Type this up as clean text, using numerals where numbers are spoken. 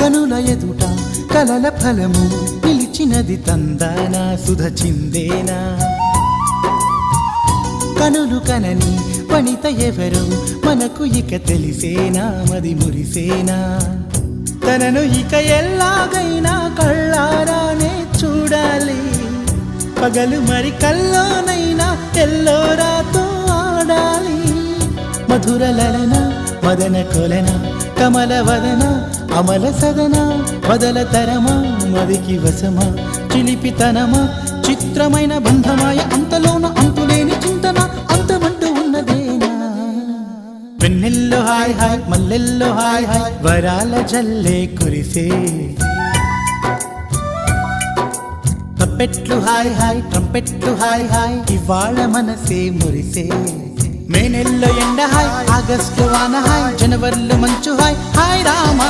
కనుల ఎదుట కలల ఫలము పిలిచినది తందానా సుధ చిందేనా కనులు కనని వనిత ఎవరు మనకు ఇక తెలిసేనా మది మురిసేనా తనను ఇక ఎల్లాగైనా కళ్ళారానే చూడాలి పగలు మరి కల్లోనైనా ఎల్లోరాతో ఆడాలి మధుర లలన మదన కొలన కమల వదన అమల సదన వదల తరమా మదికి వసమా చిలిపితనమా చిత్రమైన బంధమాయ అంతలోన అంతులేని చింతన అంతమంటూ ఉన్నదేనా వెన్నెల్లో హాయ్ హాయ్ మల్లెల్లో హాయ్ హాయ్ వరాల జల్లే కురిసే తప్పెట్లు హాయ్ హాయ్ ట్రంపెట్లు హాయ్ హాయ్ ఇవాళ మనసే మురిసే మే నెల్లో ఎండ హాయ్ ఆగస్టు వాన హాయ్ జనవరిలో మంచు హాయ్ హాయ్ రామా